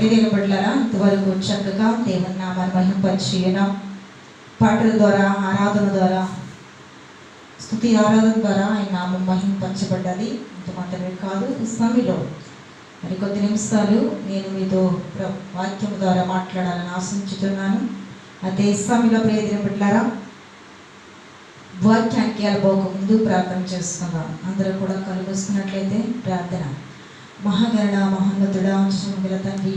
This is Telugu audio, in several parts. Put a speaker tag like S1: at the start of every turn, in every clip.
S1: ప్రియమైన బిడ్డలారా, ఇంతవరకు చక్కగా దేవుని నామాన్ని మహిమపరిచిన పాటల ద్వారా, ఆరాధన ద్వారా, స్తుతి ఆరాధన ద్వారా ఆయన నామం మహిమపరచబడ్డది. ఇంత మాత్రమే కాదు, ఈ సమయంలో మరి కొద్ది నిమిషాలు నేను మీతో వాక్యం ద్వారా మాట్లాడాలని ఆశించుతున్నాను. అయితే ఈ సమయంలో ప్రియమైన బిడ్డలారా, వాక్యానికి వెళ్ళబోక ముందు ప్రార్థన చేసుకుందాం. అందరూ కూడా కళ్ళు మూసుకున్నట్లయితే ప్రార్థన. మహాగణ మహోన్నతుడా, గల తండ్రి,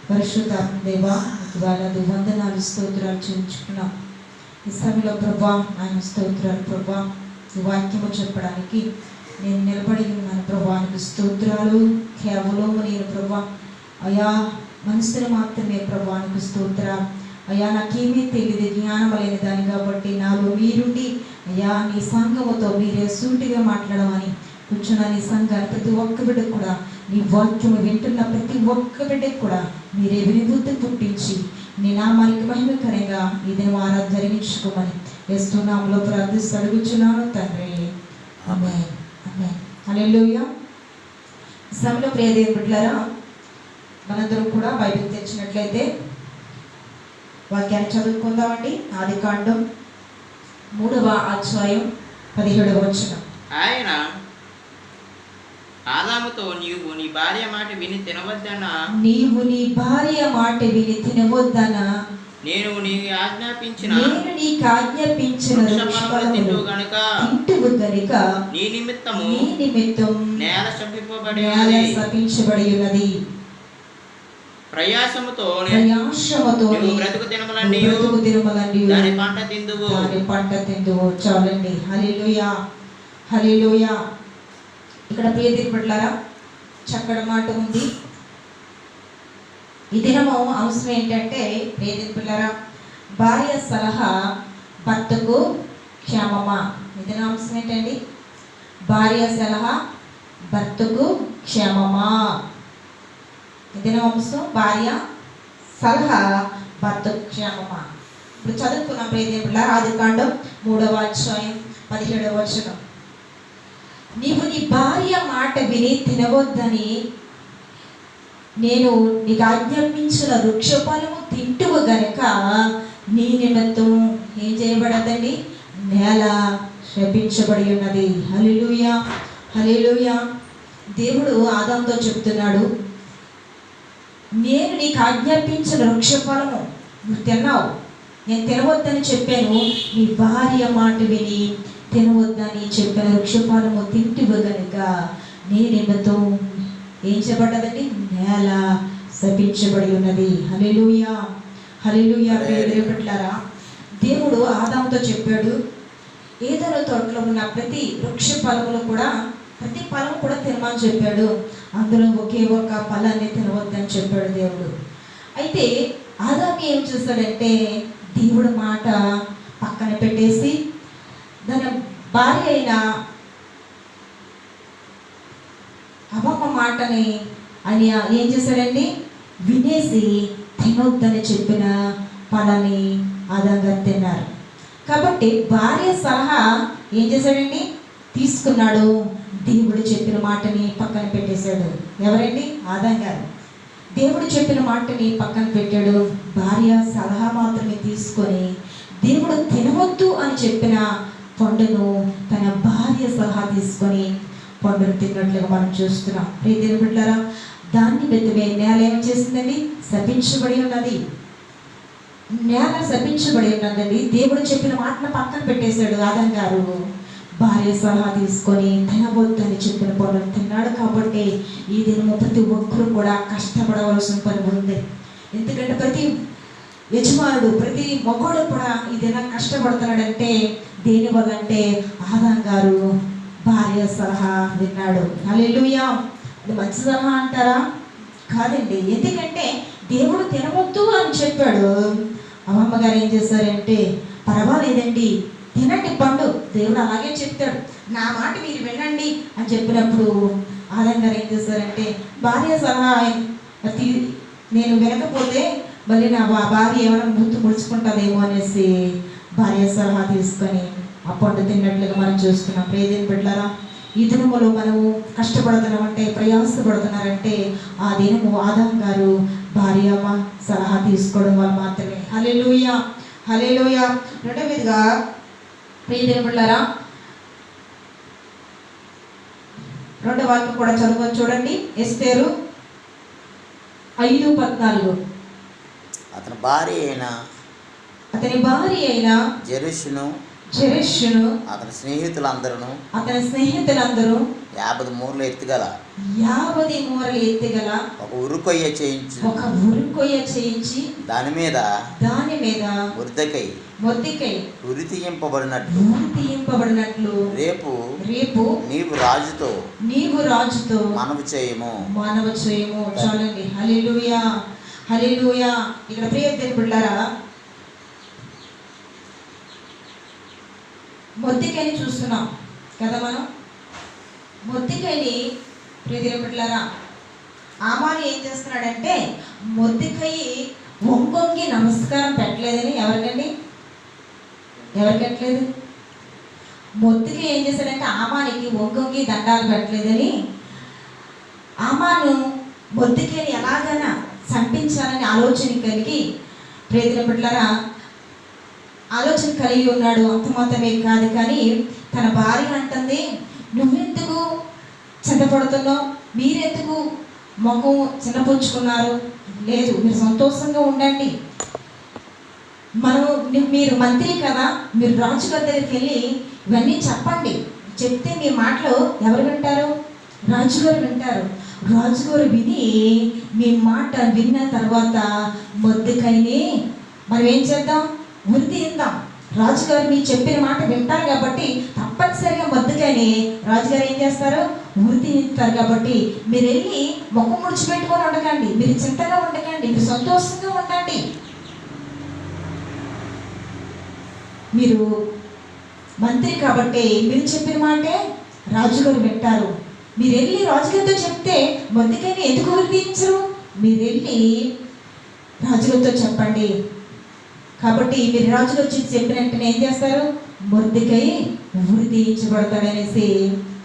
S1: పరిశుద్ధ దేవా, వేలాది వందనాలు స్తోత్రాలు చెల్లించుకున్నాం. ఈ సమయంలో ప్రభా ఆయన స్తోత్రాలు ప్రభా, ఈ వాక్యము చెప్పడానికి నేను నిలబడి ఉన్నాను ప్రభానికి స్తోత్రాలు. కేవలం నేను ప్రభా అయా మనుషులు మాత్రమే ప్రభానికి స్తోత్రాలు. అయ్యా నాకేమీ తెలియదు, జ్ఞానం లేని దాన్ని కాబట్టి నాలో మీరుండి అయ్యా నీ సంఘముతో మీరే సూటిగా మాట్లాడమని కూర్చున్న నీ సంఘాన్ని ప్రతి ఒక్క బిడ్డకు కూడా నీ వాక్యము వింటున్న ప్రతి ఒక్క బిడ్డకు కూడా మీరే వినిబుద్ధి పుట్టించి నీ నామానికి మహిమకరంగా ఈ దినం ఆరాధన జరిగించుకోమని యేసు నామములో ప్రార్థిస్తూ అడుగుచున్నాను తండ్రి, ఆమేన్. ఆమేన్. హల్లెలూయా. ఈ సమయంలో ప్రియ దేవుని బిడ్డలారా, మనందరం కూడా బైబిల్ తెచ్చినట్లయితే వాక్యాన్ని చదువుకుందామండి. ఆదికాండం 3వ అధ్యాయం 17వ వచనం.
S2: ఆయన ఆదాముతో నీవు నీ భార్య మాట విని తినవద్దనా నేను నీకు ఆజ్ఞాపించిన తింటువు గనుక నీ నిమిత్తం నేల శపింపబడి ఉన్నది. ప్రయాసముతో బ్రతుకు దినములన్నీ దాని పంట తిందువు.
S1: చాలండి. హల్లెలూయా, హల్లెలూయా. ఇక్కడ ప్రియదేవుని బిడ్డలారా, చక్కటి మాట ఉంది. ఈ దినము అవసరం ఏంటంటే ప్రియదేవుని బిడ్డలారా, భార్య సలహా భర్తకు క్షేమమా. ఈ దినం అంశం ఏంటండి? భార్య సలహా భర్తకు క్షేమమా. ఇదిన అంశం భార్య సలహా భర్తకు క్షేమమా. ఇప్పుడు చదువుకున్నాం ప్రియదేవుని బిడ్డలారా, ఆదికాండం 3వ అధ్యాయం 17వ వచనం. నీవు నీ భార్య మాట విని తినవద్దని నేను నీకు ఆజ్ఞాపించిన వృక్షఫలము తింటువు గనుక నీ నిమిత్తం ఏం చేయబడదండి? నేల శపించబడి ఉన్నది. హల్లెలూయా, హల్లెలూయా. దేవుడు ఆదాముతో చెప్తున్నాడు, నేను నీకు ఆజ్ఞాపించిన వృక్షఫలము నువ్వు తిన్నావు, నేను తినవద్దని చెప్పాను, నీ భార్య మాట విని తినవద్దని చెప్పిన వృక్షఫలము తింటివు గనుక నీ నిమిత్తం ఏం చేయబడ్డదండి? నేల శపించబడి ఉన్నది. హల్లెలూయా, హల్లెలూయా. ప్రియదేవుని బిడ్డలారా, దేవుడు ఆదాముతో చెప్పాడు, ఏదైనా తోటలో ఉన్న ప్రతి వృక్ష ఫలములు కూడా ప్రతి ఫలం కూడా తినమని చెప్పాడు. అందులో ఒకే ఒక ఫలాన్ని తినవద్దని చెప్పాడు దేవుడు. అయితే ఆదాము ఏం చేస్తాడంటే దేవుడు మాట పక్కన పెట్టేసి తన భార్య అయిన హవ్వ మాటని అని ఏం చేశాడండి? వినేసి తినొద్దని చెప్పిన ఫలాన్ని ఆదాము గారు తిన్నారు. కాబట్టి భార్య సలహా ఏం చేశాడండి? తీసుకున్నాడు. దేవుడు చెప్పిన మాటని పక్కన పెట్టేశాడు. ఎవరండి? ఆదాము గారు. దేవుడు చెప్పిన మాటని పక్కన పెట్టాడు. భార్య సలహా మాత్రమే తీసుకొని దేవుడు తినవద్దు అని చెప్పిన పండును తన భార్య సలహా తీసుకొని పండును తిన్నట్లుగా మనం చూస్తున్నాం. ప్రియదేవుని బిడ్డలారా, దాన్ని బెత్తమే నేల ఏం చేసిందండి? శపించబడి ఉన్నది. నేల శపించబడి ఉన్నదండి. దేవుడు చెప్పిన మాటను పక్కన పెట్టేశాడు ఆదాము గారు. భార్య సలహా తీసుకొని తినవద్దని చెప్పిన పనులు తిన్నాడు. కాబట్టి ఈ దినము ప్రతి ఒక్కరూ కూడా కష్టపడవలసిన పని ఉంది. ఎందుకంటే ప్రతి యజమానుడు, ప్రతి మగోడు కూడా ఈ దినం కష్టపడుతున్నాడంటే దేనివల్ల అంటే ఆదాము గారు భార్య సలహా విన్నాడు. హల్లెలూయా. అది మంచి సలహా అంటారా? కాదండి. ఎందుకంటే దేవుడు తినవద్దు అని చెప్పాడు. అమ్మమ్మ గారు ఏం చేశారంటే, పర్వాలేదండి తినండి పండు, దేవుడు అలాగే చెప్తాడు, నా మాట మీరు వినండి అని చెప్పినప్పుడు ఆదాము గారు ఏం చేశారంటే, భార్య సలహా నేను వినకపోతే మళ్ళీ నా భార్య ఏమైనా ముడుచుకుంటుందేమో అనేసి భార్య సలహా తీసుకొని ఆ పండు తిన్నట్లుగా మనం చూస్తున్నాం. ప్రియదేవుని బిడ్డలారా, ఈ దినములో మనము కష్టపడుతున్నామంటే, ప్రయాసపడుతున్నారంటే ఆ దినము ఆదాము గారు భార్య సలహా తీసుకోవడం వల్ల మాత్రమే. హల్లెలూయా, హల్లెలూయా. రెండో మీదుగా ప్రియదేవులారా, రెండో వాక్యం కూడా చదువుకొని చూడండి. ఎస్తేరు 5:14.
S3: అతని భార్య అయిన జెరెషును అతని స్నేహితులందరూ 50 మూరలు ఎత్తుగల ఒక ఉరుకొయ్య చేయించి దాని మీద మొర్దెకై ఉరి తీయింపబడినట్లు రేపు నీవు రాజుతో మనవి చేయము.
S1: చాలండి. హల్లెలూయా, హల్లెలూయా. ఇక్కడ ప్రియదేవుని బిడ్డలారా, మొర్దెకైని చూస్తున్నాం కదా మనం. మొర్దెకైని ప్రియదేవుని బిడ్డలారా, ఆమాను ఏం చేస్తున్నాడంటే మొర్దెకై వంగొంగి నమస్కారం పెట్టలేదని ఎవరికి పెట్టలేదు. మొర్దెకై ఏం చేశాడంటే ఆమానికి వంగొంగి దండాలు పెట్టలేదని ఆమాను మొర్దెకైని ఎలాగైనా చంపించాలని ఆలోచన కలిగి ప్రియదేవుని బిడ్డలారా ఆలోచన కలిగి ఉన్నాడు. అంత మాత్రమే కాదు, కానీ తన భార్య అంటుంది, నువ్వెందుకు చింతపడుతున్నావు, మీరెందుకు ముఖం చిన్నపుచ్చుకున్నారు, లేదు మీరు సంతోషంగా ఉండండి, మీరు మంత్రి కదా, మీరు రాజుగారి దగ్గరికి వెళ్ళి ఇవన్నీ చెప్పండి, చెప్తే మీ మాటలు ఎవరు వింటారు, రాజుగారు వింటారు. రాజుగారు విని మీ మాట విన్న తర్వాత మొర్దెకైని మనం ఏం చేద్దాం, ఉరి తీద్దాం. రాజుగారు మీరు చెప్పిన మాట వింటారు కాబట్టి తప్పనిసరిగా మొర్దెకైని రాజుగారు ఏం చేస్తారు, ఉరి తీస్తారు. కాబట్టి మీరు వెళ్ళి ముఖం ముడిచిపెట్టుకొని ఉండకండి, మీరు చింతగా ఉండకండి, మీరు సంతోషంగా ఉండండి. మీరు మంత్రి కాబట్టి మీరు చెప్పిన మాటే రాజుగారు వింటారు. మీరు వెళ్ళి రాజుగారితో చెప్తే మొర్దెకైని ఎందుకు ఉరి తీయించరు, మీరు వెళ్ళి రాజుగారితో చెప్పండి. కాబట్టి మీరు రాజుగారు చెప్పిన వెంటనే ఏం చేస్తారు, మొర్దెకై ఉరి తీయించబడతాడనేసి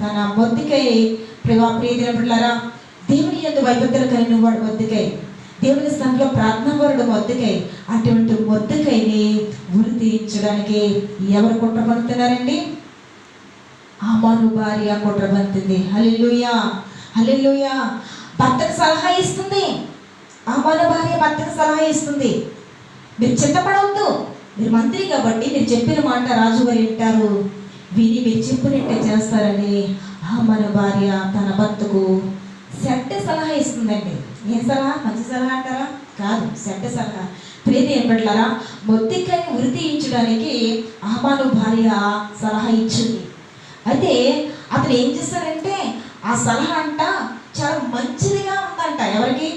S1: తన మొర్దెకై ప్రియదేవులారా దేవుని యందు భయభక్తులు కలిగిన వాడు మొర్దెకై, దేవుని స్థానంలో ప్రార్థనాపరుడు మొర్దెకై. అటువంటి మొర్దెకైని ఉరి తీయించడానికి ఎవరు కుట్ర పడుతున్నారండి, ఆమాను భార్య కుట్ర పడుతుంది. హల్లెలూయా, హల్లెలూయా. భర్తకు సలహా ఇస్తుంది, ఆమాను భార్య భర్తకు సలహా ఇస్తుంది, మీరు చింతపడవద్దు, మీరు మంత్రి కాబట్టి మీరు చెప్పిన మాట రాజుగారు వింటారు, విని మీరు చెప్పినట్టే చేస్తారని ఆమాను భార్య తన భర్తకు చెడ్డ సలహా ఇస్తుందండి. ఏం సలహా, మంచి సలహా అంటారా, కాదు, చెడ్డ సలహా. ప్రియదేవుని బిడ్డలారా, మొర్దెకైని ఉరి తీయించడానికి ఆమాను భార్య సలహా ఇచ్చింది. అయితే అతను ఏం చేస్తాడంటే ఆ సలహా అంట చాలా మంచిదిగా ఉందంట. ఎవరికి,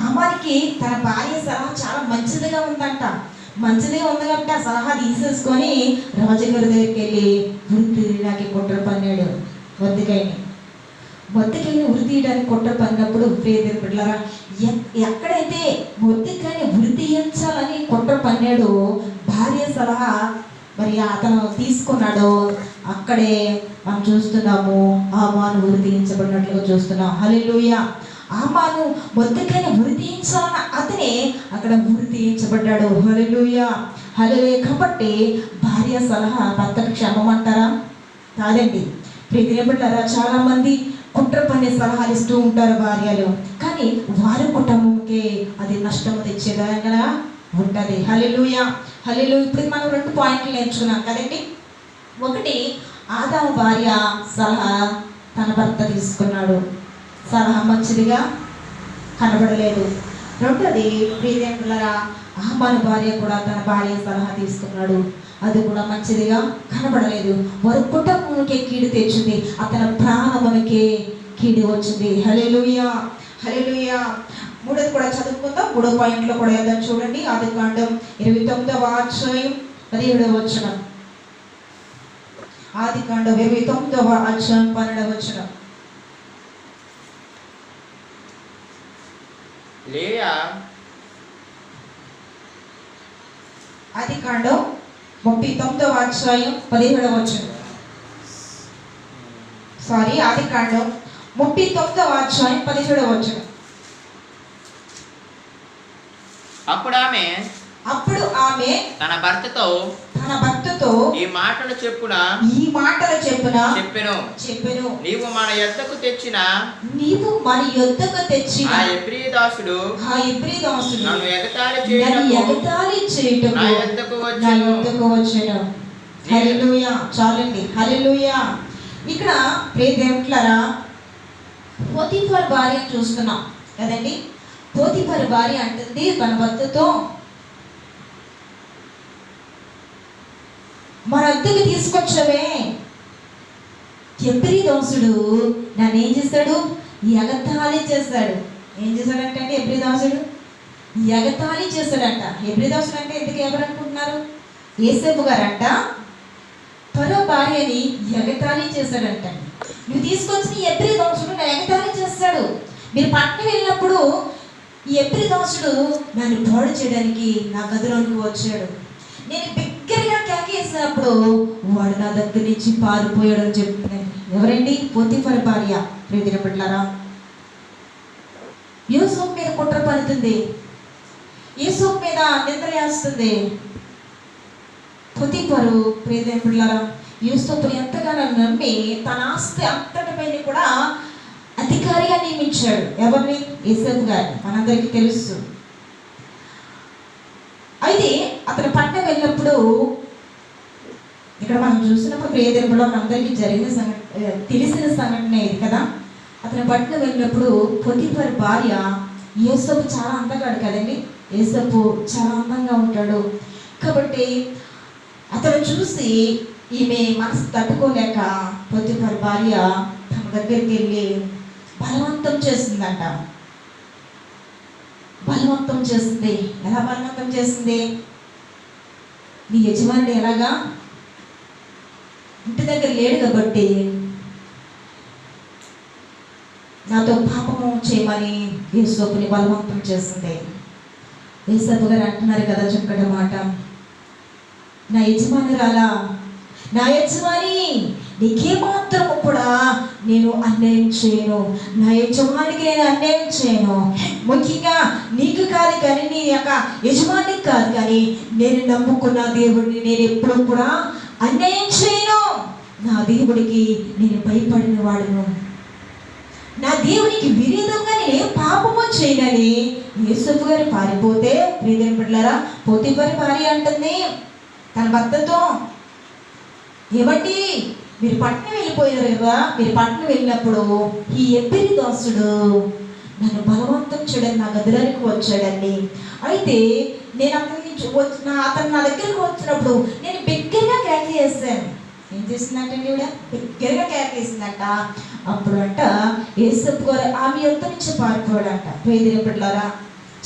S1: ఆమానికి తన భార్య సలహా చాలా మంచిదిగా ఉందంట. మంచిదిగా ఉంది కాబట్టి ఆ సలహా తీసేసుకొని రాజుగారి దగ్గరికి వెళ్ళి ఉరి తీయడానికి కుట్ర పన్నాడు. మొర్దెకైని ఉరి తీయడానికి కుట్ర పన్నప్పుడు ప్రియదేవుని బిడ్డలారా, ఎక్కడైతే మొర్దెకైని ఉరి తీయించాలని కుట్ర పన్నాడో భార్య సలహా మరి అతను తీసుకున్నాడో అక్కడే మనం చూస్తున్నాము ఆమాను ఉరి తీయించబడినట్లుగా చూస్తున్నాం. హల్లెలూయా. ఆమాను మొర్దెకైని ఉరి తీయించాలన్న అతనే అక్కడ ఉరి తీయించబడ్డాడు. హల్లెలూయా, హల్లెలూయా. కాబట్టి భార్య సలహా భర్తకు క్షమమంటారా, కాదండి. ప్రియదేవుని బిడ్డలారా, చాలా మంది కుట్ర పన్నే సలహాలు ఇస్తూ ఉంటారు భార్యలు, కానీ వారి కుటుంబంకి అది నష్టము తెచ్చేదాగా ఉంటుంది. హల్లెలూయా, హల్లెలూయా. ఇప్పుడు మనం 2 పాయింట్లు నేర్చుకున్నాం కదండి. ఒకటి, ఆదాము భార్య సలహా తన భర్త తీసుకున్నాడు, సలహా మంచిదిగా కనబడలేదు. రెండోది, ప్రియదేవులారా, ఆమాను భార్య కూడా తన భార్య సలహా తీసుకున్నాడు, అది కూడా మంచిదిగా కనబడలేదు. వారి కుటుంబానికి కీడు తెచ్చింది, అతని ప్రాణమునికి కీడు వచ్చింది. హల్లెలూయా, హల్లెలూయా. మూడోది కూడా చదువుకుందాం. 3వ పాయింట్లో కూడా వెళ్దాం. చూడండి, ఆదికాండం 29వ అధ్యాయం 17వ వచనం. ఆదికాండం 29వ అధ్యాయం 12వ వచనం.
S2: లేయా,
S1: ఆదికాండం 39వ అధ్యాయం 17వ వచనం. ఆదికాండం 39వ అధ్యాయం 17వ వచనం.
S2: అప్పుడు ఆమె
S1: తన భర్తతో
S2: ఈ మాటలు చెప్పున చెప్పెను, నీవు మన యొద్దకు తెచ్చిన ఆ ఎబ్రీ దాసుడు నన్ను ఎగతాళి చేయుటకు నా యొద్దకు వచ్చెను.
S1: హల్లెలూయా. చాలండి. హల్లెలూయా. ఇక్కడ ప్రియదేవులారా, పోతీఫర్ భార్య చూస్తున్నాం కదండి. పోతీఫర్ భార్య అంటుంది తన భర్తతో, మన వద్దకు తీసుకొచ్చవే ఎబ్రీ దాసుడు నన్ను ఏం చేస్తాడు? ఎగతాళి చేస్తాడు. ఏం చేశాడంటే ఎబ్రీ దాసుడు ఎగతాళి చేస్తాడంట. ఎబ్రీ దాసుడు అంటే ఎందుకు ఎవరు అనుకుంటున్నారు? యేసేపు గారంట పరో భార్యని ఎగతాళి చేస్తాడంట. నువ్వు తీసుకొచ్చిన ఎబ్రీ దాసుడు నన్ను ఎగతాళి చేస్తాడు. మీరు పట్టణం వెళ్ళినప్పుడు ఈ ఎబ్రీ దాసుడు నన్ను పాడు చేయడానికి నా గదిలోనికి వచ్చాడు. నేను బిగ్గరగా కేకేసినప్పుడు వాడు నా దగ్గర నుంచి పారిపోయాడని చెప్తున్నాను. ఎవరండి? పోతీఫర్ భార్య. ప్రియమైన బిడ్డలారా, యూసుఫ్ మీద కుట్ర పడుతుంది, యూసుఫ్ మీద నిందలేస్తుంది. పోతీఫరు ప్రియమైన బిడ్డలారా యూసుఫ్ని ఎంతగానో నమ్మి తన ఆస్తి అంతటిపైన కూడా అధికారిగా నియమించాడు. ఎవరిని? యూసుఫ్ గారిని. మనందరికీ తెలుసు. అయితే అతను పట్టణం వెళ్ళినప్పుడు, ఇక్కడ మనం చూసినప్పుడు ప్రియదేవులో మనందరికీ తెలిసిన సంఘటన ఇది కదా. అతను పట్టణం వెళ్ళినప్పుడు పోతీఫర్ భార్య, యోసేపు చాలా అందగాడు కదండి, యోసేపు చాలా అందంగా ఉంటాడు కాబట్టి అతను చూసి ఈమె మనసు తట్టుకోలేక పోతీఫర్ భార్య తన దగ్గరికి వెళ్ళి బలవంతం చేసిందంట. బలవంతం చేస్తుంది. ఎలా బలవంతం చేస్తుంది? నీ యజమానుడు ఎలాగా ఇంటి దగ్గర లేడు కాబట్టి నాతో పాపము చేయమని యేసోపుని బలవంతం చేస్తుంది. యేసోపు గారు అంటున్నారు కదా చక్కటి మాట, నా యజమానురాలా, నా యజమాని నీకేమాత్రము కూడా నేను అన్యాయం చేయను, నా యజమానికి నేను అన్యాయం చేయను. ముఖ్యంగా నీకు కాదు కానీ, నీ యొక్క యజమానికి కాదు కానీ, నేను నమ్ముకున్న దేవుడిని నేను ఎప్పుడు కూడా అన్యాయం చేయను. నా దేవుడికి నేను భయపడిన వాడును, నా దేవునికి విరోధంగా నేను పాపము చేయనని యూసుఫ్ గారు పారిపోతే, ప్రియమైన బిడ్డలారా పోతీఫర్ భార్య అంటుంది తన భర్తతో, ఏమండి మీరు పట్టణం వెళ్ళిపోయారు కదా, మీరు పట్టణం వెళ్ళినప్పుడు ఈ ఎబ్రీ దాసుడు నన్ను బలవంతం చేయడానికి నా గదిలోనికి వచ్చాడండి. అయితే నేను అతను నా దగ్గరికి వచ్చినప్పుడు నేను బిగ్గరగా కేక చేశాను. ఏం చేసిందంటండి ఈవిడ? బిగ్గరగా కేక వేసిందంట. అప్పుడు అంట యేసప్ప గారు ఆమె యొక్క నుంచి పారిపోయాడంట. ప్రియమైన బిడ్డలారా,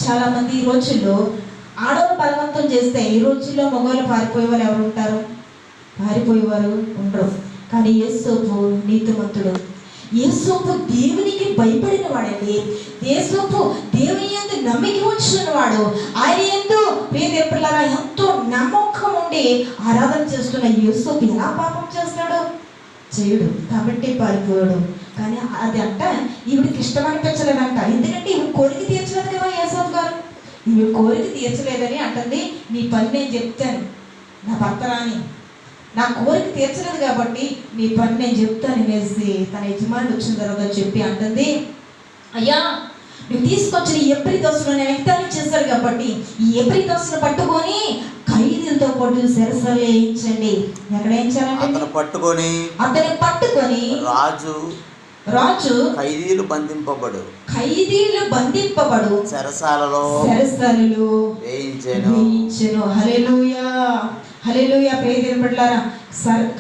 S1: చాలా మంది ఈ రోజుల్లో ఆడవాళ్ళు బలవంతం చేస్తే, ఈ రోజుల్లో మగవాళ్ళు పారిపోయే వాళ్ళు ఎవరు ఉంటారు? పారిపోయేవారు ఉండరు. కానీ యేసోపు నీతిమంతుడు, యేసోపు దేవునికి భయపడిన వాడండి. యేసోపు దేవుని యందు నమ్మిక ఉంచిన వాడు. ఆయన యందు ప్రియదేవులారా ఎంతో నమ్మకం ఉండి ఆరాధన చేస్తున్న యేసోపు ఎలా పాపం చేస్తాడు? చేయడు కాబట్టి పారిపోయాడు. కానీ అది అంట ఈవిడికి ఇష్టం అనిపించలేదంట. ఎందుకంటే ఈవిడ కోరిక తీర్చలేదు కదా యేసోపు గారు. ఈవిడ కోరిక తీర్చలేదని అంటుంది, నీ పని నేను చెప్తాను, నా భర్త రాని నా కోరిక తీర్చలేదు కాబట్టి నీ పని నేను చెప్తాను వేసి తన యజమానుడు వచ్చిన తర్వాత చెప్పి అంటుంది, అయ్యా నువ్వు తీసుకొచ్చిన ఎబ్రీ దాసును నేను ఎగతాళి చేశారు కాబట్టి ఈ ఎబ్రీ దాసును పట్టుకొని ఖైదీలతో పాటు సరసలు వేయించండి. ఎక్కడ వేయించాలంటే అతను పట్టుకొని రాజు ఖైదీలు బంధింపబడు సరసాలలో వేయించెను. హల్లెలూయా, హల్లెలూయా. ప్రియమైన బిడ్డలారా,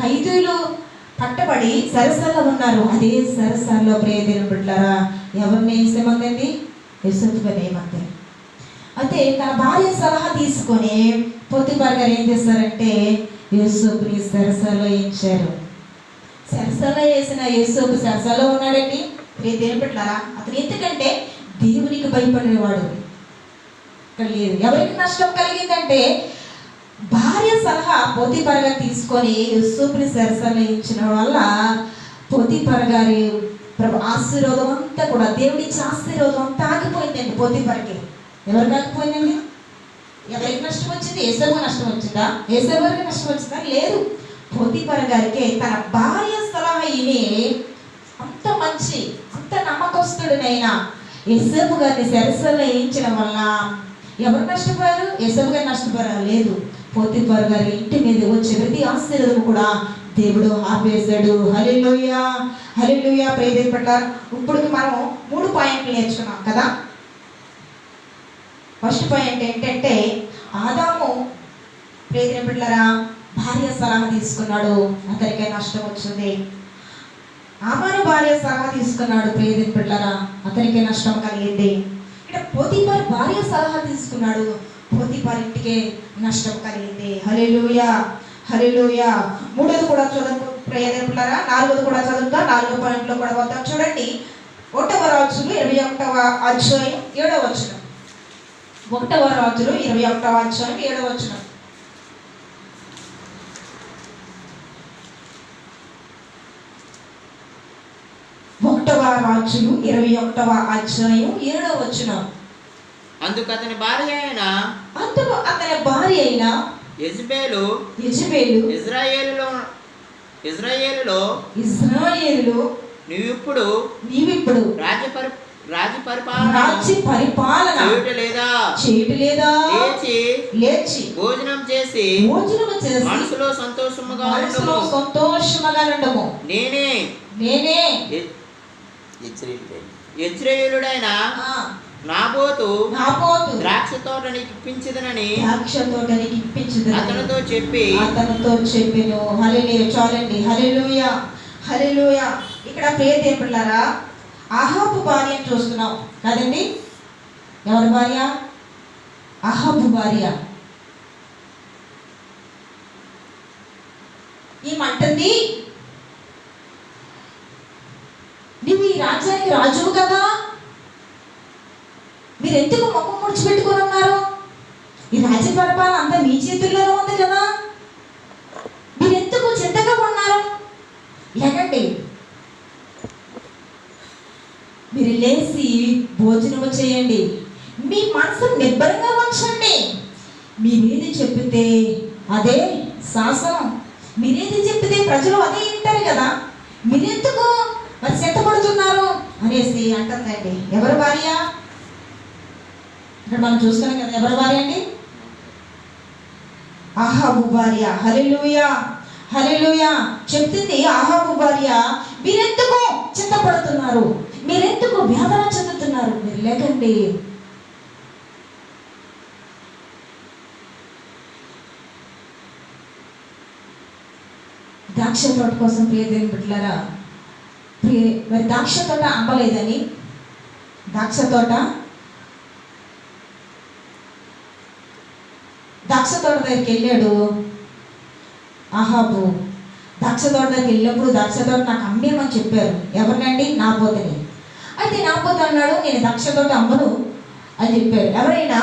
S1: ఖైదీలు పట్టబడి సరసాల్లో ఉన్నారు. అదే సరసాల్లో ప్రియమైన బిడ్డలారా ఎవరిని వేసేమందండి? యూసుఫ్ గారు ఏమంది. అయితే తన భార్య సలహా తీసుకొని పోతీఫర్ గారు ఏం చేస్తారంటే యూసుఫ్ని సరసాల్లో వేయించారు. సరసాలో వేసిన యూసుఫ్ సరసాలో ఉన్నాడండి. ప్రియమైన బిడ్డలారా, అతను ఎందుకంటే దేవునికి భయపడేవాడు. ఇక్కడ లేదు. ఎవరికి నష్టం కలిగిందంటే భార్య సలహా పోతీఫర్ గారు తీసుకొని యూసుఫ్ని సరసాలో వేయించిన వల్ల పోతీఫర్ గారి ఆశీర్వాదం అంతా కూడా, దేవుడి ఇచ్చే ఆశీర్వాదం అంతా ఆగిపోయిందండి పోతీఫర్కి. ఎవరికి ఆగిపోయిందండి? ఎవరికి నష్టం వచ్చింది? ఏసేవుకు నష్టం వచ్చిందా? ఏసేవుకి నష్టం వచ్చిందా? లేదు. పోతీఫర్ గారికి తన భార్య సలహా విని అంత మంచి, అంత నమ్మకస్తుడినైనా ఏసేవు గారిని సరసలో వేయించడం వల్ల ఎవరు నష్టపోయారు? ఏసేవు గారు నష్టపోయారు? లేదు. పోతీఫర్ గారి ఇంటి మీద వచ్చే ప్రతి ఆశీర్వాదం కూడా దేవుడు ఆపేశాడు. హల్లెలూయా, హల్లెలూయా. ప్రేమ పట్టారు. ఇప్పుడు మనం 3 పాయింట్లు నేర్చుకున్నాం కదా. ఫస్ట్ పాయింట్ ఏంటంటే, ఆదాము ప్రేమ బిడ్డలారా భార్య సలహా తీసుకున్నాడు, అతనికే నష్టం వచ్చింది. ఆమాను భార్య సలహా తీసుకున్నాడు, ప్రేమ బిడ్డలారా అతనికే నష్టం కలిగింది. ఇక్కడ పోతీఫర్ భార్య సలహా తీసుకున్నాడు, పోతీఫర్ ఇంటికే నష్టం కలిగింది. హల్లెలూయా, హల్లెలూయా. 3ది కూడా చదువు ప్రేమ బిడ్డలారా. 4ది కూడా చదువుతా. 4వ పాయింట్లో కూడా వద్దాం. చూడండి, 1వ రాజులు 21వ అధ్యాయం 7వ వచనం. 1వ రాజులు 21వ అధ్యాయం 7వ వచనం. రాజులు 21వ అధ్యాయం 7వ వచనం.
S2: అందుకు అతని భార్య అయిన యెజబెలు ఇశ్రాయేలులో నీవిప్పుడు రాజ్య పరిపాలన చేయుట లేదా? లేచి భోజనం చేసి మనసులో సంతోషముగా ఉండము. నేనే యెజ్రెయేలుడైన నాబోతు ద్రాక్ష తోట నీకు ఇప్పించదనని అతనితో చెప్పెను.
S1: హల్లెలూయా. చాలండి. హల్లెలూయా, హల్లెలూయా. ఇక్కడ ప్రియ పిల్లరా అహాబు భార్యను చూస్తున్నాం కదండి. ఎవరి భార్య? అహాబు భార్య. ఏమంటుంది? నువ్వు ఈ రాజ్యానికి రాజువు కదా, మీరు ఎందుకు ముఖం ముడిచిపెట్టుకొని ఉన్నారు? ఈ రాజ్య పరిపాలన అంతా మీ చేతుల్లోనే ఉంది కదా, మీరు ఎందుకు చింతగా ఉన్నారు? లేకండి, మీరు లేచి భోజనం చేయండి, మీ మనసు నిబ్బరంగా ఉంచండి. మీరేది చెప్పితే అదే శాసనం, మీరేది చెప్పితే ప్రజలు అదే వింటారు కదా, మీరెందుకు మరి సిద్ధపడుతున్నారు అనేసి అంటుందండి. ఎవరి భార్య? ఇక్కడ మనం చూస్తున్నాం కదా, ఎవరి భార్య అండి? అహాబు భార్య. హల్లెలూయా, హల్లెలూయా. చెప్తుంది అహాబు భార్య, మీరెందుకు చింతపడుతున్నారు, మీరెందుకు వేదన చెందుతున్నారు? మీరు లేకండి. ద్రాక్ష తోట కోసం ప్రియదేవుని బిడ్డలారా, మరి ద్రాక్ష తోట అమ్మలేదని, ద్రాక్ష తోట దగ్గరికి వెళ్ళాడు అహాబు. ద్రాక్ష తోట దగ్గరికి వెళ్ళినప్పుడు ద్రాక్ష తోట నాకు అమ్మేమని చెప్పారు. ఎవరినండి? నాబోతుని. అయితే నాబోతు అన్నాడు, నేను ద్రాక్ష తోట అమ్మను అని చెప్పాడు. ఎవరైనా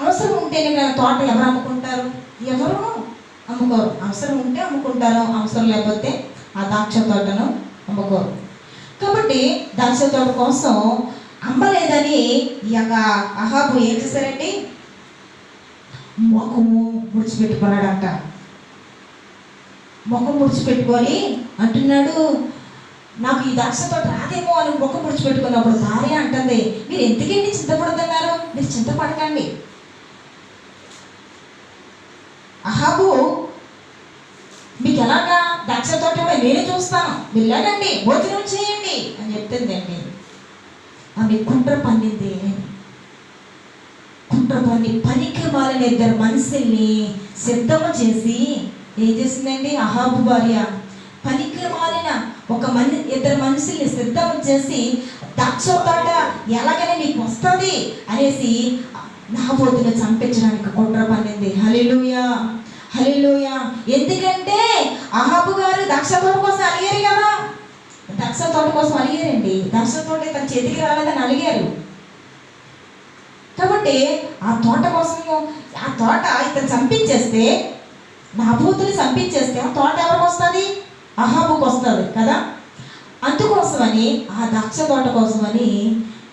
S1: అవసరం ఉంటేనే కదా తోట ఎవరు అమ్ముకుంటారు? ఎవరు అమ్ముకోరు. అవసరం ఉంటే అమ్ముకుంటారు, అవసరం లేకపోతే ఆ ద్రాక్ష తోటను అమ్ముకోరు. కాబట్టి ద్రాక్ష తోట కోసం అమ్మలేదని ఈ యొక్క అహాబు ఏం చేశారండి? ముఖము ముడిచిపెట్టుకున్నాడంట. ముఖం ముడిచిపెట్టుకొని అంటున్నాడు, నాకు ఈ ద్రాక్ష తోట రాదేమో అని ముఖం ముడిచిపెట్టుకున్నప్పుడు భార్య అంటుంది, మీరు ఎందుకండి చింతపడుతున్నారు? మీరు చింతపడకండి. అహాబు, మీకు ఎలాగా ద్రాక్ష తోట నేనే చూస్తాను, వెళ్ళాడండి, భోజనం చేయండి అని చెప్తుందండి. ఆమె కుట్ర పన్నింది. కుట్ర పన్ని పనికి వాళ్ళని 2 మనుషుల్ని సిద్ధము చేసి ఏం చేసిందండి? అహాబు భార్య పనికి మాలిన 2 మనుషుల్ని సిద్ధం చేసి ద్రాక్ష తోట ఎలాగైనా మీకు వస్తుంది అనేసి నాబోతుని చంపించడానికి కుట్ర పన్నింది. హల్లెలూయా, హల్లెలూయా. ఎందుకంటే అహాబు గారు ద్రాక్ష తోట కోసం అడిగారు కదా, ద్రాక్ష తోట కోసం అడిగారండి. ద్రాక్ష తోట తన చేతికి రాలేదని అడిగారు. కాబట్టి ఆ తోట కోసము, ఆ తోట ఇతను చంపించేస్తే, నాబోతుని చంపించేస్తే ఆ తోట ఎవరికి వస్తుంది? అహాబుకు వస్తుంది కదా. అందుకోసమని ఆ ద్రాక్ష తోట కోసమని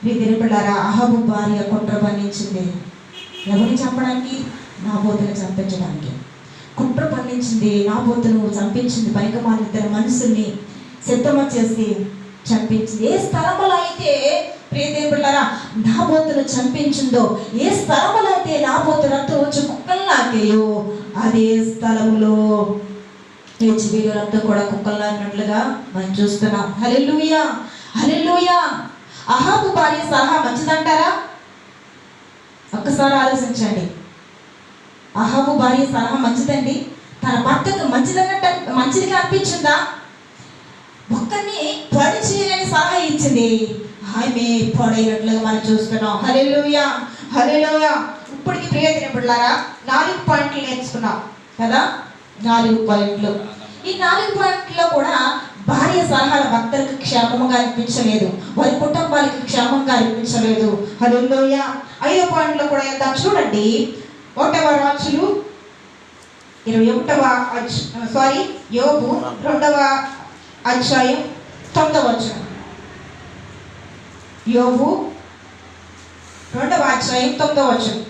S1: మీ పిల్లలారా అహాబు భార్య కుట్ర పన్నించింది. ఎవరిని చంపడానికి? నాబోతును చంపించడానికి. కుట్ర పండించింది నాబోతును చంపించింది. పనికిమాలిన ఇద్దరు మనుషుల్ని సిద్ధమ చేసి చంపించింది. ఏ స్థలంలో అయితే ప్రియదేవులారా నాబోతును చంపించిందో, ఏ స్థలంలో అయితే నాబోతు రక్తం వచ్చి కుక్కల్లాగేయో, అదే స్థలంలో హెచ్బీలో రక్తం కూడా కుక్కల్లాగినట్లుగా మనం చూస్తున్నాం. హల్లెలూయా, హల్లెలూయా. అహాబు భార్య సలహా మంచిదంటారా? ఒక్కసారి ఆలోచించండి. అహాబు భార్య సలహా మంచిదండి? తన భర్తకు మంచిదిగా అనిపించిందా? ఒక్కరిని పొడి చేయలేని సలహా ఇచ్చింది, ఆమె పొడైనట్లుగా మనం చూస్తున్నాం. హల్లెలూయా, హల్లెలూయా. ఇప్పటికి ప్రియమైన బిడ్డలారా 4 పాయింట్లు నేర్చుకున్నాం కదా, 4 పాయింట్లు. ఈ 4 పాయింట్లో కూడా భార్య సలహాల భక్తులకు క్షేమంగా అనిపించలేదు, వారి కుటుంబానికి క్షేమంగా అనిపించలేదు. హల్లెలూయా. 5వ పాయింట్లో కూడా వెళ్దాం చూడండి. 1వ రాజులు 21వ యోబు 2వ అధ్యాయం 9వ వచనం. యోబు 2వ అధ్యాయం 9వ వచనం.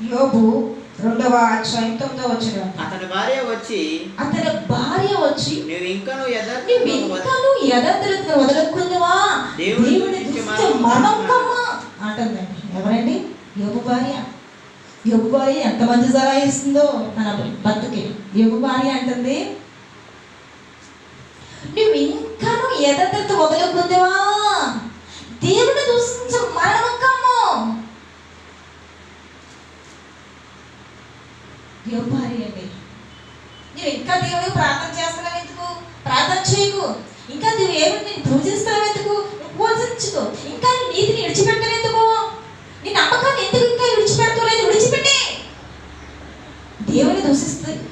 S1: యోబు 2వ అధ్యాయం 9వ వచనం.
S2: అతని భార్య వచ్చి నువ్వు ఇంకను
S1: యథార్థతను వదలకుందువా, దేవుని దృష్టి మరణం కమ్మా అంటుందండి. ఎవరండి? యోబు భార్య. యోబు భార్య ఎంత మంచి సలహా ఇస్తుందో తన భర్తకి. యోబు భార్య అంటుంది, నువ్వు ఇంకను యథార్థత వదలకుందువా, దేవుని దృష్టి మరణం కమ్మా. యోబు భార్య అండి. నువ్వు ఇంకా దేవుడికి ప్రార్థన చేస్తున్నావు ఎందుకు? ప్రార్థన చేయకు. ఇంకా నువ్వు ఏమి నేను పూజిస్తున్నావు ఎందుకు? నువ్వు పూజించుకో. ఇంకా నీ నీతిని విడిచిపెట్టవెందుకు? నీ నమ్మకాన్ని ఎందుకు ఇంకా విడిచిపెడతలేదు? విడిచిపెట్టి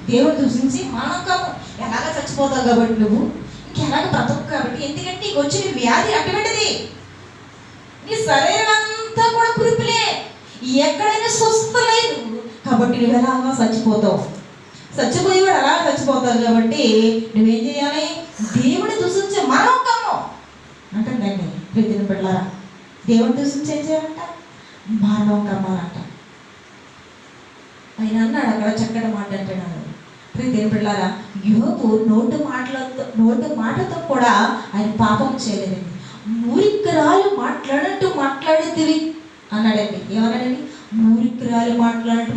S1: దేవుని దూషించి మానవకము ఎలాగ చచ్చిపోతావు కాబట్టి, నువ్వు ఇంకెలాగ బ్రతకు కాబట్టి. ఎందుకంటే నీకు వచ్చిన వ్యాధి అటువంటిది. నీ శరీరం అంతా కూడా కురుపులే, ఎక్కడైనా స్వస్థత లేదు కాబట్టి నువ్వు ఎలాగా చచ్చిపోతావు. చచ్చిపోయేవాడు అలా చచ్చిపోతావు కాబట్టి నువ్వేం చేయాలి? దేవుని దూషించే మానవకము అంటుందండి. ప్రీతిని బిడ్డలారా, దేవుని దూషించి ఏం చేయాలంట? మానవకమ్మాలంట. ఆయన అన్నాడు అక్కడ చక్కటి మాట అంటున్నాడు. ప్రీతిని బిడ్డలారా, యోబు నోటు మాటతో కూడా ఆయన పాపం చేయలేదండి. మూర్ఖురాలు మాట్లాడుతీవి అన్నాడండి. ఏమన్నాడండి? మూర్ఖురాలు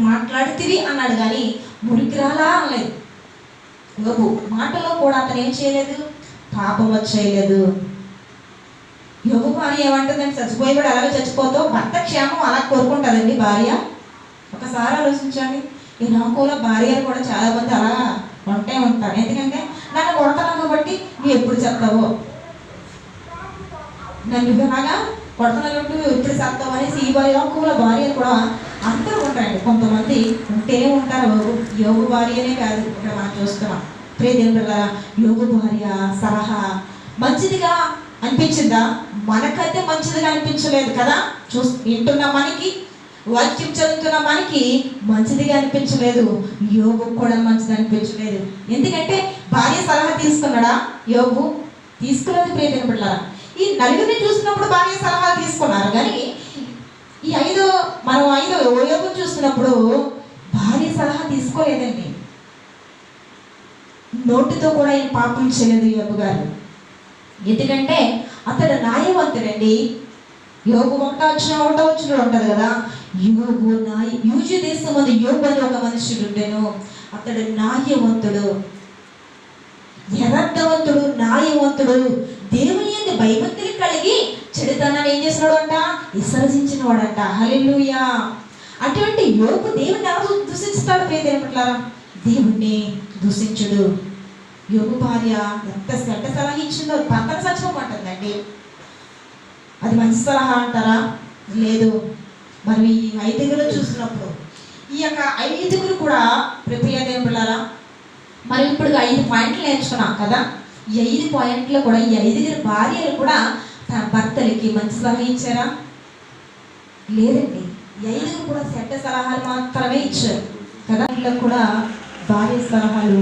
S1: మాట్లాడుతీవి అన్నాడు, కానీ మురికిరాలా అనలేదు. యోబు మాటలో కూడా అతను ఏం చేయలేదు? పాపం చేయలేదు. యోబు భార్య ఏమంటుందండి? చచ్చిపోయేవాడు అలాగే చచ్చిపోతావు. భర్త క్షేమం అలా కోరుకుంటుందండి భార్య. ఒకసారి ఆలోచించండి. ఈ లోకంలో భార్యలు కూడా చాలా మంది అలా ఉంటారు. ఎందుకంటే నన్ను కొడతాను కాబట్టి నువ్వు ఎప్పుడు చెప్తావో, నన్ను ఇలాగా కొడతానంటూ ఎప్పుడు చెప్తావు అనేసి ఈ లోకంలో భార్యలు కూడా అందరూ ఉంటారండి. కొంతమంది ఉంటేనే ఉంటారు. యోబు భార్యనే కాదు, ఇక్కడ మనం చూస్తున్నాం. ప్రియదేవులారా, యోబు భార్య సలహా మంచిదిగా అనిపించిందా? మనకైతే మంచిదిగా అనిపించలేదు కదా. వింటున్న మనకి, వాక్యం చదువుతున్న మనకి మంచిదిగా అనిపించలేదు. యోబు కూడా మంచిది అనిపించలేదు. ఎందుకంటే భార్య సలహా తీసుకున్నాడా యోబు? తీసుకున్నది. ప్రియదేవులారా, ఈ నలుగురిని చూసినప్పుడు భార్య సలహా తీసుకున్నారు, కానీ ఈ మనం యోబుని చూస్తున్నప్పుడు భార్య సలహా తీసుకోలేదండి. నోటితో కూడా ఏం పాపం చేయలేదు యోబు గారు. ఎందుకంటే అతడు న్యాయవంతుడండి. యోబు 1వ వచనం ఉంటుంది కదా, యోబు యూజు దేశం ముందు యోబు అని ఒక మనుషుడు ఉండేను. అతడు న్యాయవంతుడు, యథార్థవంతుడు, న్యాయవంతుడు, దేవుని యందు భయభక్తులు కలిగి చెడుతనాన్ని ఏం చేసినాడు అంట? విసర్జించిన వాడంట. హల్లెలూయా. అటువంటి యోబు దేవుని ఎవరు దూషిస్తాడు? ప్రియదేవులారా, దేవుణ్ణి దూషించుడు. యోబు భార్య ఎంత సలహా ఇచ్చిందో భర్తను చచ్చిపోమంటుందండి. అది మంచి సలహా అంటారా? లేదు. మరి ఈ 5గురు చూసినప్పుడు ఈ యొక్క 5గురు కూడా ప్రియదేవులారా, మరి ఇప్పుడు 5 పాయింట్లు నేర్చుకున్నాం కదా. ఈ 5 పాయింట్లో కూడా ఈ 5గురు భార్యలు కూడా తన భర్తలకి మంచి సలహా ఇచ్చారా? లేదండి. ఈ 5గురు కూడా చెడ్డ సలహాలు మాత్రమే ఇచ్చారు కదా. కూడా భార్య సలహాలు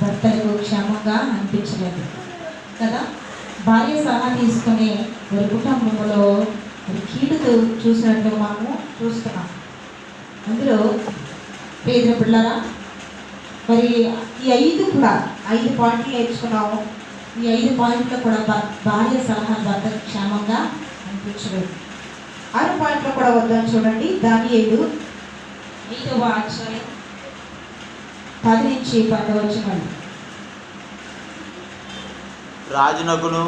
S1: భర్తలకు క్షేమంగా అనిపించలేదు కదా. భార్య సలహా తీసుకుని వారి కుటుంబంలో మరి కీడుతో చూసినట్లు మనము చూస్తున్నాం. అందులో పేద పిల్లరా, మరి ఈ 5 కూడా 5 పాయింట్లు నేర్చుకున్నాము. ఈ 5 పాయింట్లో కూడా భార్య సలహా భర్తకు క్షేమంగా అనిపించలేదు. 6 పాయింట్లో కూడా వద్దాం చూడండి. దానియేలు 5వ అధ్యాయం 10 నుంచి 12 వచనాలు.
S3: రాజునకును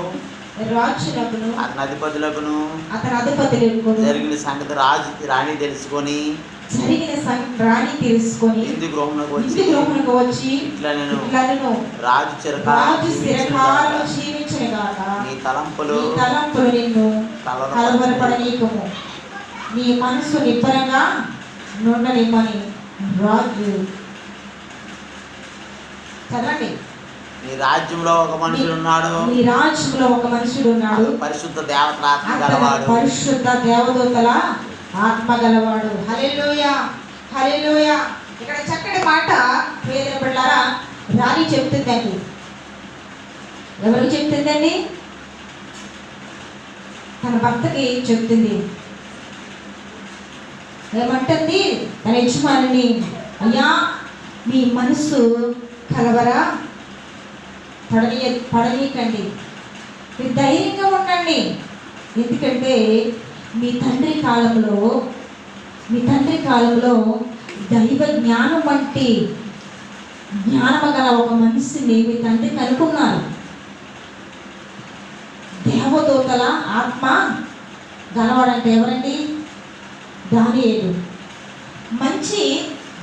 S1: అతని
S3: అధిపతులకును
S1: జరిగిన
S3: సంగతి రాణి తెలుసుకొని ఇంటి గృహమునకు
S1: వచ్చి
S3: ఇట్లా నేను రాజు
S1: చిరకాలం జీవించిన గాక
S3: నీ తలంపులు
S1: నిన్ను కలవరపడనీయకుము, నీ మనసు నిబ్బరంగా నుండనిమ్మని రాజు. చదవండి.
S3: నీ రాజ్యంలో ఒక మనుషుడు ఉన్నాడు, పరిశుద్ధ దేవతల ఆత్మ గలవాడు.
S1: హల్లెలూయా, హల్లెలూయా. ఇక్కడ చక్కటి మాట ప్రియ బిడ్డలారా రాణి చెప్తుందండి. ఎవరికి చెప్తుందండి? తన భర్తకి చెప్తుంది. ఏమంటుంది? తన యజమానిని, అయ్యా మీ మనసు కలవరా పడనీకండి, మీరు ధైర్యంగా ఉండండి. ఎందుకంటే మీ తండ్రి కాలంలో దైవ జ్ఞానం వంటి జ్ఞానం గల ఒక మనిషిని మీ తండ్రి కనుక్కున్నారు. దేవదూతల ఆత్మ గలవాడంటే ఎవరండి? దానియేలు. మంచి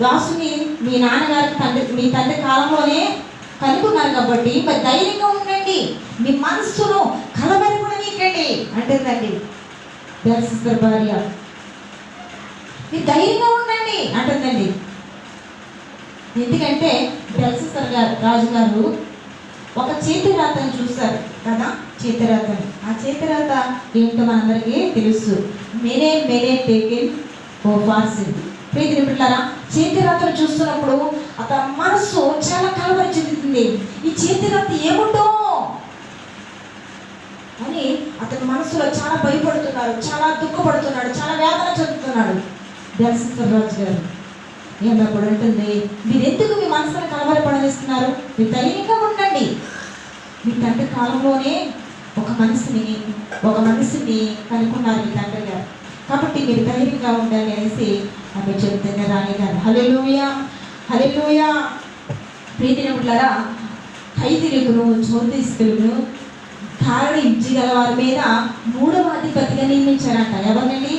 S1: దాసుని మీ నాన్నగారి మీ తండ్రి కాలంలోనే కనుక్కున్నారు కాబట్టి మరి ధైర్యంగా ఉండండి, మీ మనస్సును కలవరపడనీకండి అంటుందండి సిస్టర్ భార్య. మీరు ధైర్యంగా ఉండండి అంటుందండి. ఎందుకంటే సిస్టర్ రాజుగారు ఒక చేతిరాతను చూస్తారు కదా, చేతిరాతను. ఆ చేతిరాత ఏంటో మనందరికీ తెలుసు. మేనే టేకెన్ ఓ ఫార్సిన్. ప్రీతి బిడ్డలారా, చేతిరాతను చూస్తున్నప్పుడు అతని మనస్సు చాలా కలవరం చెందుతుంది. ఈ చేతిరాత ఏముందో అని అతని మనసులో చాలా భయపడుతున్నాడు, చాలా దుఃఖపడుతున్నాడు, చాలా వేదన చెందుతున్నాడు సిస్టర్ రాజు గారు. ఏమప్పుడు అంటుంది, మీరు ఎందుకు మీ మనసును కలవరపడనిస్తున్నారు? మీరు ధైర్యంగా ఉండండి. మీ తండ్రి కాలంలోనే ఒక మనిషిని కనుక్కున్నారు మీ తండ్రి గారు, కాబట్టి మీరు ధైర్యంగా ఉండాలి అనేసి ఆమె చెప్తున్న రాణి గారు. హల్లెలూయా, హల్లెలూయా. ప్రీతిని బిడ్డలారా, ఖైదీలను జ్యోతిష్కులను కారణ ఇజ్జిగల వారి మీద 3వ అధిపతిగా నియమించారంట. ఎవరినండి?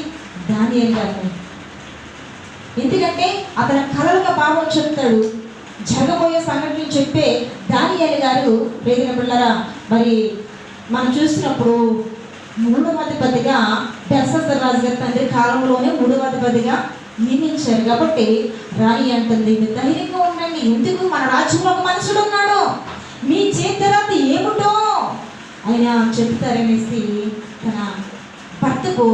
S1: దానియేలు గారిని. ఎందుకంటే అతని కలలుగా భావం చెప్తాడు, జరగబోయే సంఘటనలు చెప్పే దానియేలు గారు. ప్రీతిని బిడ్డలారా, మరి మనం చూసినప్పుడు 3వ అధిపతిగా బెల్షస్సర్ రాజు గారి తండ్రి కాలంలోనే 3వ అధిపతిగా నియమించారు. కాబట్టి రాణి అంటుంది, మీరు ధైర్యంగా ఉండండి. ఎందుకు? మన రాజ్యంలో ఒక మనుషుడు ఉన్నాడు, మీ చేతిరాత ఏమిటో ఆయన చెప్తారనేసి తన భర్తకు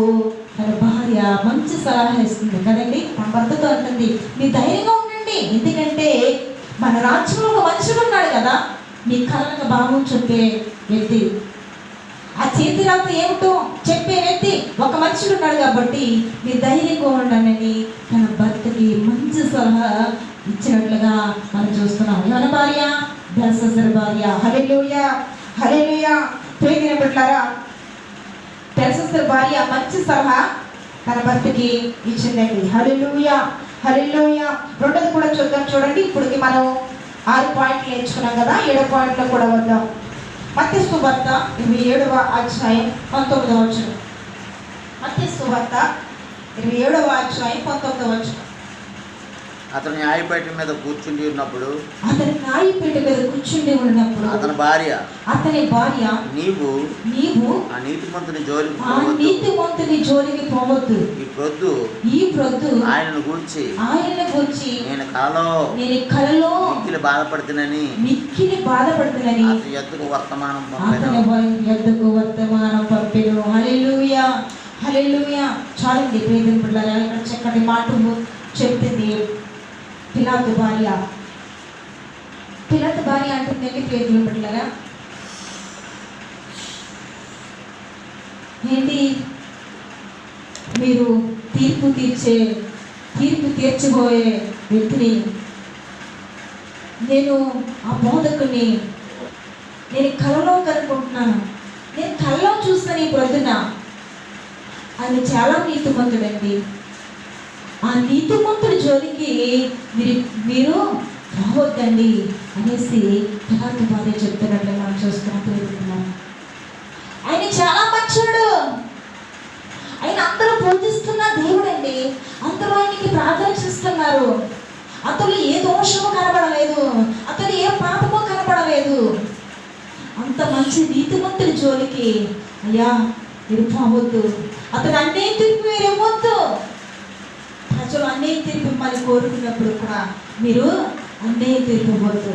S1: తన భార్య మంచి సలహా ఇస్తుంది కదండి. తన భర్తతో అంటుంది, మీరు ధైర్యంగా ఉండండి. ఎందుకంటే మన రాజ్యంలో ఒక మనుషుడు ఉన్నాడు కదా, మీ కళలకు భావం చెప్పే వ్యక్తి, ఆ చేతిరాత ఏమిటో చెప్పే వ్యక్తి ఒక మనుషుడు ఉన్నాడు కాబట్టి మీరు ధైర్యంగా ఉండండి తన భర్తకి మంచి సలహా ఇచ్చినట్లుగా మనం చూస్తున్నాం. ఎవరి భార్య? బెల్షస్సర్ భార్య. హల్లెలూయా, హల్లెలూయా. ప్రియమైన బిడ్డలారా, బెల్షస్సర్ భార్య మంచి సలహా తన భర్తకి ఇచ్చిందండి. హల్లెలూయా, హల్లెలూయా. రెండోది కూడా చూడండి. ఇప్పటికి మనం 6 పాయింట్లు నేర్చుకున్నాం కదా, 7వ పాయింట్లో కూడా వద్దాం. మత్తయి సువార్త 27వ అధ్యాయం 19వ వచనం. మత్తయి సువార్త 27వ అధ్యాయం 19వ వచనం.
S3: అతని న్యాయపీఠం మీద కూర్చుండి ఉన్నప్పుడు అతని భార్య నీవు ఆ నీతిమంతుని జోలికి పోవద్దు, ఈ ప్రొద్దు ఆయనను గూర్చి నేను కలలో మిక్కిలి బాధపడుతున్నని అతని యొద్దకు వర్తమానం పంపెను. హల్లెలూయా, హల్లెలూయా. చాలండి ప్రియమైన బిడ్డలారా, ఇక్కడ చక్కటి మాట చెప్తుంది. పిలాతు భార్య ఏమైందంటే పేదల బిడ్డలారా, ఏంటి మీరు తీర్పు తీర్చబోయే వ్యక్తిని, నేను ఆ బోధకుని నేను కలలో కనుక్కుంటున్నాను, నేను కలలో చూస్తాను ఈ ప్రొద్దున, ఆయన చాలా నీతిమంతుడండి, ఆ నీతిమంతుడి జోలికి మీరు రావద్దండి అనేసి పిలాతు భార్య చెప్తున్నట్లు మనం చూస్తున్నాం. ఆయన చాలా మంచోడు, ఆయన అందరూ పూజిస్తున్న దేవుడండి, అందరూ ఆయనకి ప్రార్థన చేస్తున్నారు, అతను ఏ దోషము కనబడలేదు, అతను ఏ పాపము కనబడలేదు. అంత మంచి నీతిమంతుడి జోలికి అయ్యా మీరు పోవద్దు, అతను అన్నీ తీర్పు మీరు ఇవ్వద్దు, ప్రజలు అన్నీ తీర్పు మిమ్మల్ని కోరుకున్నప్పుడు కూడా మీరు అన్నీ తీర్పు ఇవ్వద్దు,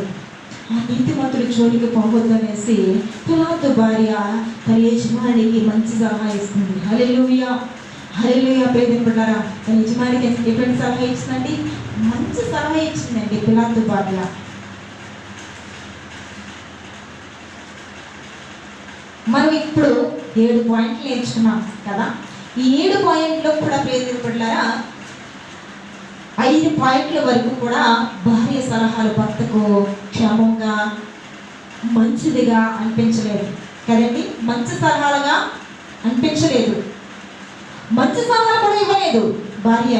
S3: ఆ నీతిమంతుడి జోలికి పోవద్దు అనేసి పిలాతు భార్య తన యజమానికి మంచి సలహా ఇస్తుంది. హల్లెలూయా, హల్లెలూయా. ప్రియమైన బిడ్డలారా, తన యజమానికి ఎటువంటి సలహా ఇచ్చిందండి? మంచి సలహా ఇచ్చిందండి పిలాతు భార్య. మనం ఇప్పుడు 7 పాయింట్లు నేర్చుకున్నాం కదా. ఈ 7 పాయింట్లో కూడా ప్రియమైన బిడ్డలారా 5 పాయింట్ల వరకు కూడా భార్య సలహాలు భర్తకు క్షేమంగా మంచిదిగా అనిపించలేదు కదండి. మంచి సలహాలుగా అనిపించలేదు, మంచి సలహాలు కూడా ఇవ్వలేదు భార్య.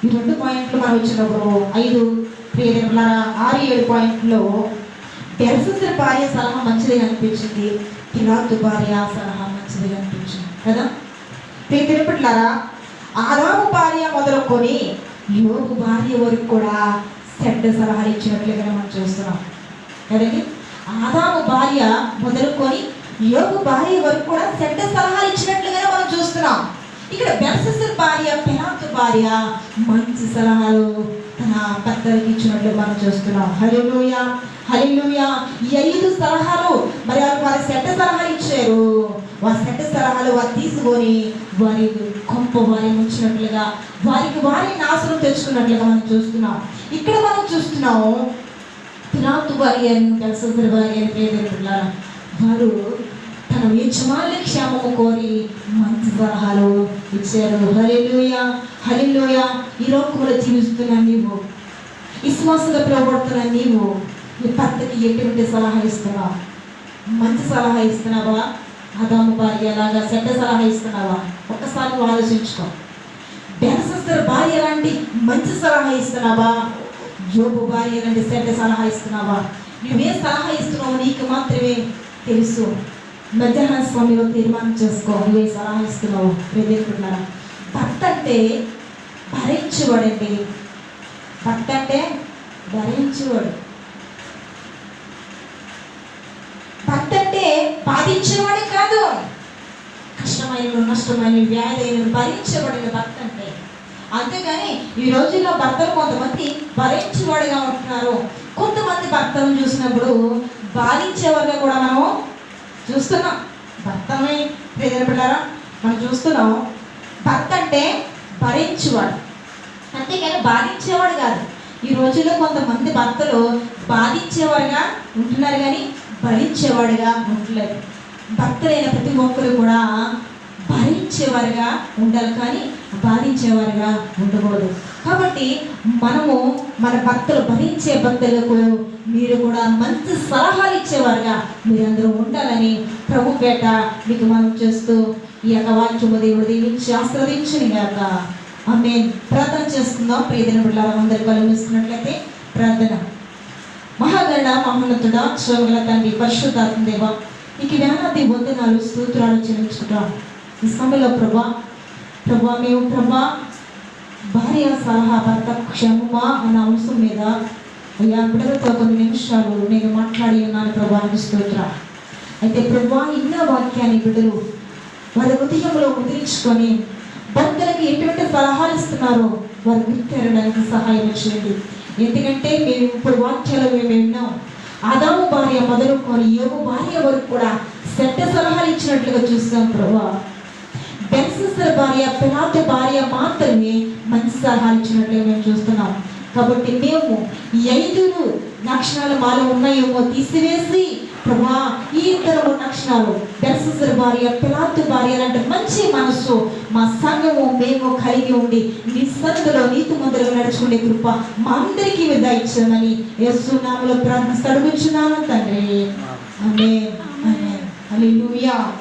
S3: ఈ 2 పాయింట్లు మనం వచ్చినప్పుడు 5 ప్రియమైన 6-7 పాయింట్లో బెల్షస్సర్ భార్య సలహా మంచిదిగా అనిపించింది, పిలాతు భార్య సలహా మంచిదిగా అనిపించింది కదా. ప్రియమైన ఆదాము భార్య మొదలుకొని యోబు భార్య వరకు కూడా చెడ్డ సలహాలు ఇచ్చినట్లుగా మనం చూస్తున్నాం కదండి. ఆదాము భార్య మొదలుకొని యోబు భార్య వరకు కూడా చెడ్డ సలహాలు ఇచ్చినట్లుగానే మనం చూస్తున్నాం. ఇక్కడ బెల్షస్సర్ భార్య, పిలాతు భార్య మంచి సలహాలు తన భర్తలకు ఇచ్చినట్లు మనం చూస్తున్నాం. హల్లెలూయా, హల్లెలూయా. ఈ 5 సలహాలు మరి వారి చెడ్డ సలహాలు ఇచ్చారు, వారి చెడ్డ సలహాలు వారు తీసుకొని వారి కొంప వారి ఉంచినట్లుగా వారి నాశనం తెచ్చుకున్నట్లుగా మనం చూస్తున్నాం. ఇక్కడ మనం చూస్తున్నాం పిలాతు భార్య అని, బెల్షస్సర్ భార్య అని పేరు వారు తన యజమానుల క్షేమము కోరి మంచి సలహాలు ఇచ్చారు. హల్లెలూయా, హల్లెలూయా. ఈ లోకంలో జీవిస్తున్న నీవు, విశ్వాసంగా పిలువబడుతున్న నీవు నీ భర్తకి ఎటువంటి సలహా ఇస్తున్నావు? మంచి సలహా ఇస్తున్నావా? ఆదాము భార్య లాగా చెడ్డ సలహా ఇస్తున్నావా? ఒక్కసారి నువ్వు ఆలోచించుకో. బెల్షస్సర్ భార్య లాంటి మంచి సలహా ఇస్తున్నావా? యోబు భార్య లాంటి చెడ్డ సలహా ఇస్తున్నావా? నువ్వే సలహా ఇస్తున్నావు నీకు మాత్రమే తెలుసు. మధ్యాహ్న స్వామిలో తీర్మానం చేసుకో, నువ్వే సలహా ఇస్తున్నావు. ప్రియమైనవారా, భర్త అంటే భరించేవాడండి, భర్త అంటే భరించేవాడు, భర్త అంటే బాధించేవాడే కాదు, కష్టమైన నష్టమైన వ్యాధైన భరించేవాడిన భర్త అంటే. అంతేగాని ఈ రోజుల్లో భర్తలు కొంతమంది భరించేవాడిగా ఉంటున్నారు, కొంతమంది భర్తలను చూసినప్పుడు బాధించేవారుగా కూడా మనము చూస్తున్నాం. భర్తని ప్రియమైనవారా మనం చూస్తున్నాం. భర్త అంటే భరించేవాడు, అంతేగాని బాధించేవాడు కాదు. ఈ రోజుల్లో కొంతమంది భర్తలు బాధించేవారుగా ఉంటున్నారు కానీ భరించేవాడుగా ఉండలేదు. భర్తలైన ప్రతి ఒక్కరు కూడా భరించేవారుగా ఉండాలి కానీ బాధించేవారుగా ఉండకూడదు. కాబట్టి మనము మన భర్తలు భరించే భర్తలకు మీరు కూడా మంచి సలహాలు ఇచ్చేవారుగా మీరందరూ ఉండాలని ప్రభు పేట మీకు మనం చేస్తూ ఈ యొక్క వాక్యము దేవుడు దీవించి ఆశీర్వదించును గాక. ఆమేన్. ప్రార్థన చేసుకుందాం. ప్రియమైన బిడ్డలారా అందరూ కలుగుతున్నట్లయితే ప్రార్థన. మహాగణ మహోన్నతుడా, శ్రోమల తండ్రి, పరిశుద్ధాత్మ దేవా, నీకు వేలాది వందనాలు స్తోత్రాలు చెల్లించుకుంటాం. ఈ సమయంలో ప్రభా మేము భార్య సలహా భర్త క్షేమమా అన్న అంశం మీద అయ్యా బిడ్డలతో కొన్ని నిమిషాలు నేను మాట్లాడి ఉన్నాను ప్రభా, స్తోత్రం. అయితే ప్రభా ఇన్న వాక్యాన్ని బిడ్డలు వారి హృదయంలో ముద్రించుకొని భక్తులకు ఎటువంటి సలహాలు ఇస్తున్నారో వారు గుర్తెరడానికి సహాయం చేయండి. ఎందుకంటే మేము ఇప్పుడు వాక్యాలు మేము విన్నాం, ఆదాము భార్య మొదలుకొని యోబు భార్య వరకు కూడా చెడ్డ సలహాలు ఇచ్చినట్లుగా చూస్తాం ప్రభా. బెల్షస్సర్ భార్య, పిలాతు భార్య మాత్రమే మంచి సలహాలు ఇచ్చినట్లుగా మేము చూస్తున్నాం. కాబట్టి మేము ఈ 5 లక్షణాలు మాలో ఉన్నాయేమో తీసివేసి ప్రభా ఈ ఇద్దరు లక్షణాలు బెల్షస్సర్ భార్య పిలాతు భార్య లాంటి మంచి మనస్సు మా సంఘము మేము కలిగి ఉండి నీ సన్నిధిలో నీతిమంతులుగా నడుచుకునే కృప మా అందరికీ దయచేయమని యేసు నామములో ప్రార్థిస్తూ అడుగుచున్నాను తండ్రి. ఆమేన్. ఆమేన్. హల్లెలూయా.